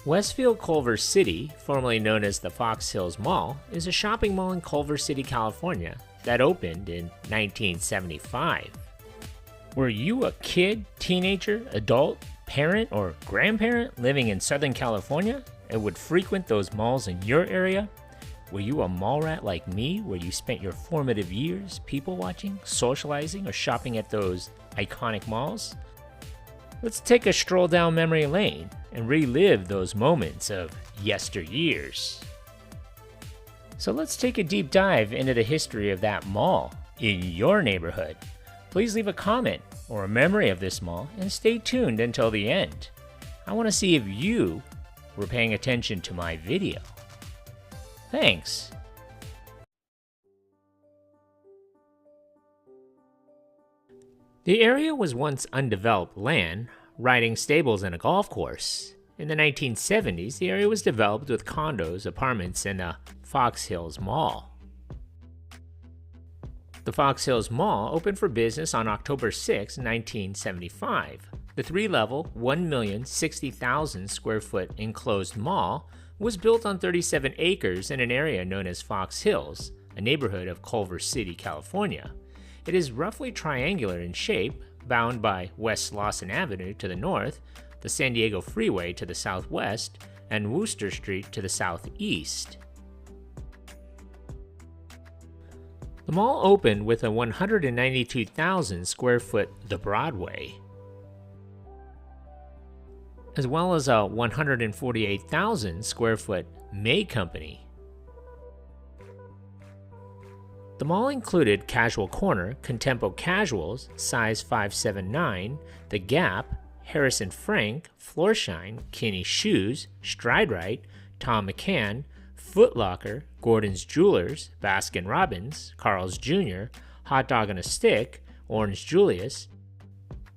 Westfield Culver City, formerly known as the Fox Hills Mall, is a shopping mall in Culver City, California that opened in 1975. Were you a kid, teenager, adult, parent, or grandparent living in Southern California and would frequent those malls in your area? Were you a mall rat like me, where you spent your formative years people watching, socializing, or shopping at those iconic malls? Let's take a stroll down memory lane and relive those moments of yesteryears. So let's take a deep dive into the history of that mall in your neighborhood. Please leave a comment or a memory of this mall and stay tuned until the end. I want to see if you were paying attention to my video. Thanks. The area was once undeveloped land, riding stables and a golf course. In the 1970s, the area was developed with condos, apartments, and the Fox Hills Mall. The Fox Hills Mall opened for business on October 6, 1975. The three-level, 1,060,000 square foot enclosed mall was built on 37 acres in an area known as Fox Hills, a neighborhood of Culver City, California. It is roughly triangular in shape, bound by West Lawson Avenue to the north, the San Diego Freeway to the southwest, and Wooster Street to the southeast. The mall opened with a 192,000 square foot The Broadway, as well as a 148,000 square foot May Company. The mall included Casual Corner, Contempo Casuals, size 579, The Gap, Harrison Frank, Floorshine, Kinney Shoes, Stride Rite, Tom McCann, Foot Locker, Gordon's Jewelers, Baskin Robbins, Carl's Jr., Hot Dog on a Stick, Orange Julius,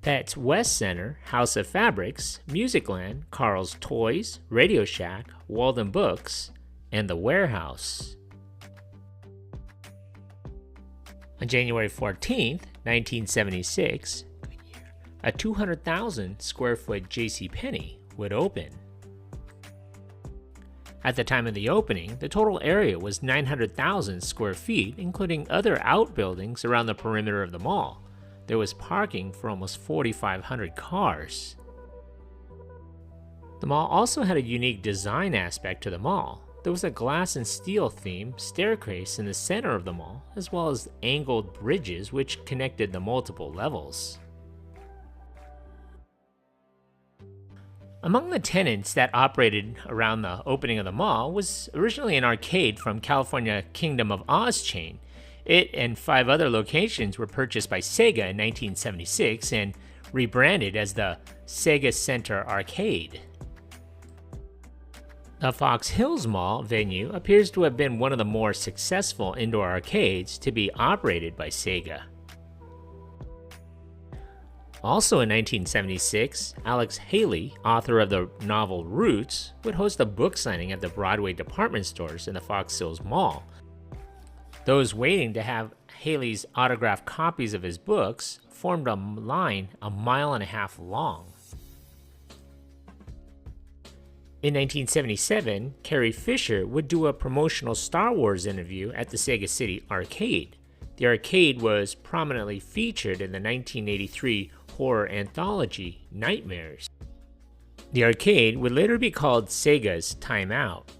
Pets West Center, House of Fabrics, Musicland, Carl's Toys, Radio Shack, Walden Books, and The Warehouse. On January 14, 1976, a 200,000 square foot JCPenney would open. At the time of the opening, the total area was 900,000 square feet, including other outbuildings around the perimeter of the mall. There was parking for almost 4,500 cars. The mall also had a unique design aspect to the mall. There was a glass and steel themed staircase in the center of the mall, as well as angled bridges which connected the multiple levels. Among the tenants that operated around the opening of the mall was originally an arcade from California Kingdom of Oz chain. It and 5 other locations were purchased by Sega in 1976 and rebranded as the Sega Center Arcade. The Fox Hills Mall venue appears to have been one of the more successful indoor arcades to be operated by Sega. Also in 1976, Alex Haley, author of the novel Roots, would host a book signing at the Broadway department stores in the Fox Hills Mall. Those waiting to have Haley's autographed copies of his books formed a line a mile and a half long. In 1977, Carrie Fisher would do a promotional Star Wars interview at the Sega City Arcade. The arcade was prominently featured in the 1983 horror anthology Nightmares. The arcade would later be called Sega's Time Out.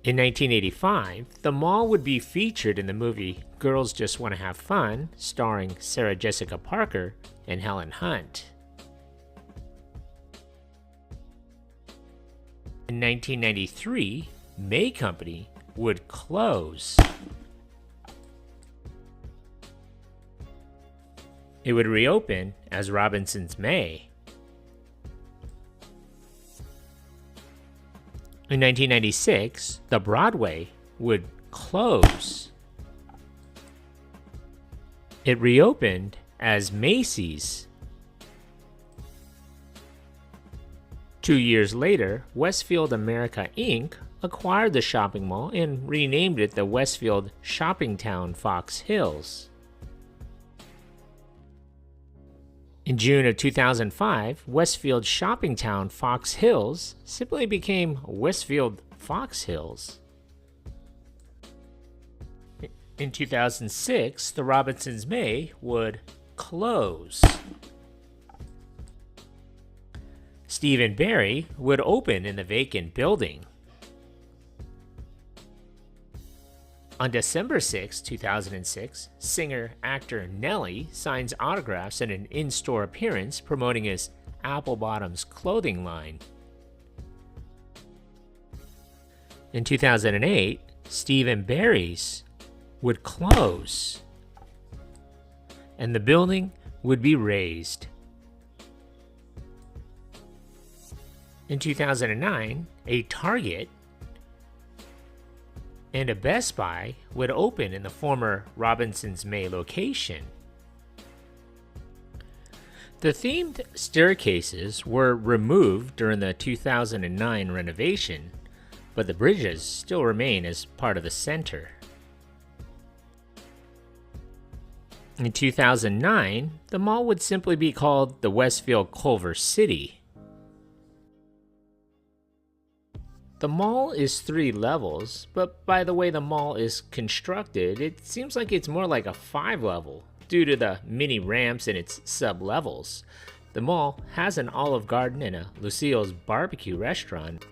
In 1985, the mall would be featured in the movie Girls Just Want to Have Fun, starring Sarah Jessica Parker and Helen Hunt. In 1993, May Company would close. It would reopen as Robinson's May. In 1996, the Broadway would close. It reopened as Macy's. 2 years later, Westfield America Inc. acquired the shopping mall and renamed it the Westfield Shopping Town Fox Hills. In June of 2005, Westfield shopping town Fox Hills simply became Westfield Fox Hills. In 2006, the Robinsons May would close. Steve & Barry would open in the vacant building. On December 6, 2006, singer-actor Nelly signs autographs in an in-store appearance promoting his Apple Bottoms clothing line. In 2008, Steve & Barry's would close, and the building would be razed. In 2009, a Target and a Best Buy would open in the former Robinsons May location. The themed staircases were removed during the 2009 renovation, but the bridges still remain as part of the center. In 2009, the mall would simply be called the Westfield Culver City. The mall is 3 levels, but by the way the mall is constructed, it seems like it's more like a 5-level due to the mini ramps in its sub-levels. The mall has an Olive Garden and a Lucille's barbecue restaurant.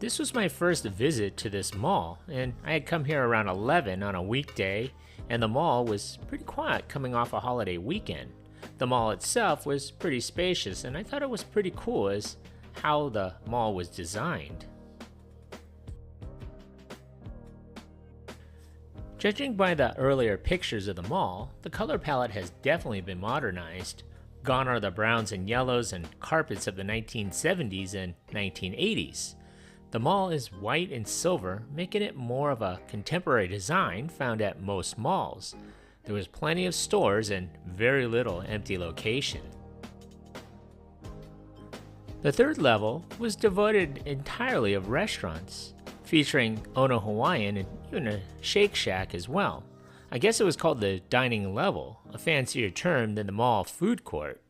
This was my first visit to this mall, and I had come here around 11 on a weekday, and the mall was pretty quiet coming off a holiday weekend. The mall itself was pretty spacious, and I thought it was pretty cool as how the mall was designed. Judging by the earlier pictures of the mall, the color palette has definitely been modernized. Gone are the browns and yellows and carpets of the 1970s and 1980s. The mall is white and silver, making it more of a contemporary design found at most malls. There was plenty of stores and very little empty location. The third level was devoted entirely of restaurants, featuring Ono Hawaiian and even a Shake Shack as well. I guess it was called the dining level, a fancier term than the mall food court.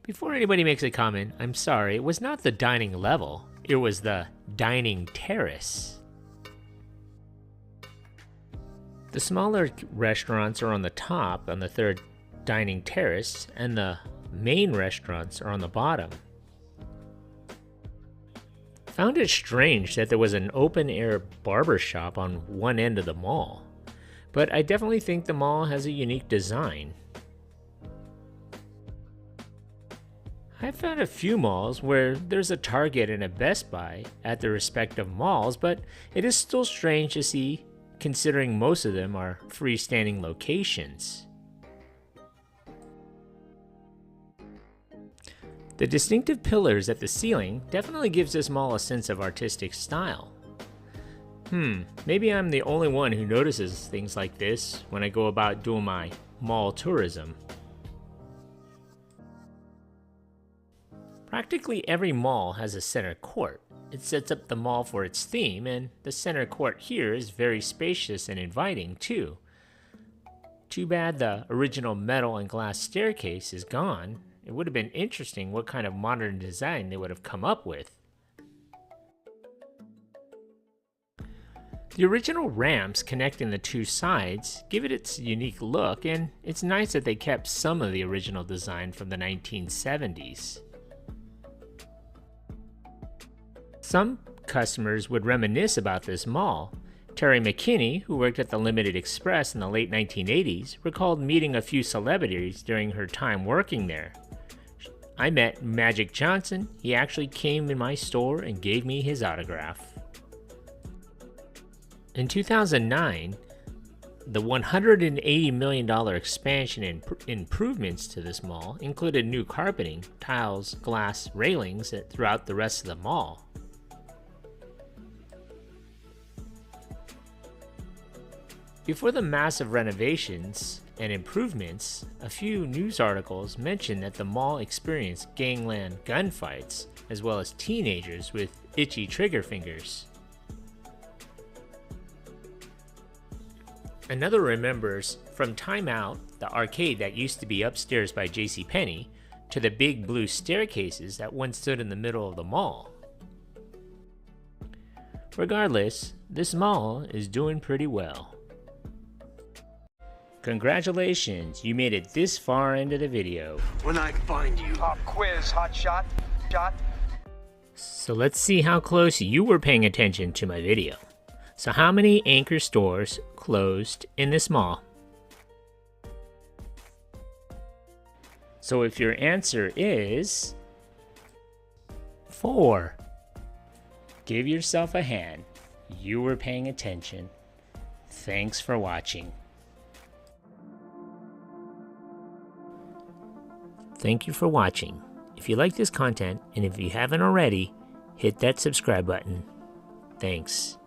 Before anybody makes a comment, I'm sorry, it was not the dining level, it was the dining terrace. The smaller restaurants are on the top on the third dining terrace, and the main restaurants are on the bottom. Found it strange that there was an open-air barber shop on one end of the mall, but I definitely think the mall has a unique design. I've found a few malls where there's a Target and a Best Buy at their respective malls, but it is still strange to see considering most of them are freestanding locations. The distinctive pillars at the ceiling definitely gives this mall a sense of artistic style. Maybe I'm the only one who notices things like this when I go about doing my mall tourism. Practically every mall has a center court. It sets up the mall for its theme, and the center court here is very spacious and inviting too. Too bad the original metal and glass staircase is gone. It would have been interesting what kind of modern design they would have come up with. The original ramps connecting the two sides give it its unique look, and it's nice that they kept some of the original design from the 1970s. Some customers would reminisce about this mall. Terry McKinney, who worked at the Limited Express in the late 1980s, recalled meeting a few celebrities during her time working there. I met Magic Johnson. He actually came in my store and gave me his autograph. In 2009, the $180 million expansion and improvements to this mall included new carpeting, tiles, glass railings throughout the rest of the mall. Before the massive renovations and improvements, a few news articles mentioned that the mall experienced gangland gunfights, as well as teenagers with itchy trigger fingers. Another remembers From Time Out, the arcade that used to be upstairs by JCPenney, to the big blue staircases that once stood in the middle of the mall. Regardless, this mall is doing pretty well. Congratulations, you made it this far into the video. When I find you. Pop quiz, hot shot. So let's see how close you were paying attention to my video. So how many anchor stores closed in this mall? So if your answer is 4, give yourself a hand. You were paying attention. Thanks for watching. Thank you for watching. If you like this content, and if you haven't already, hit that subscribe button. Thanks.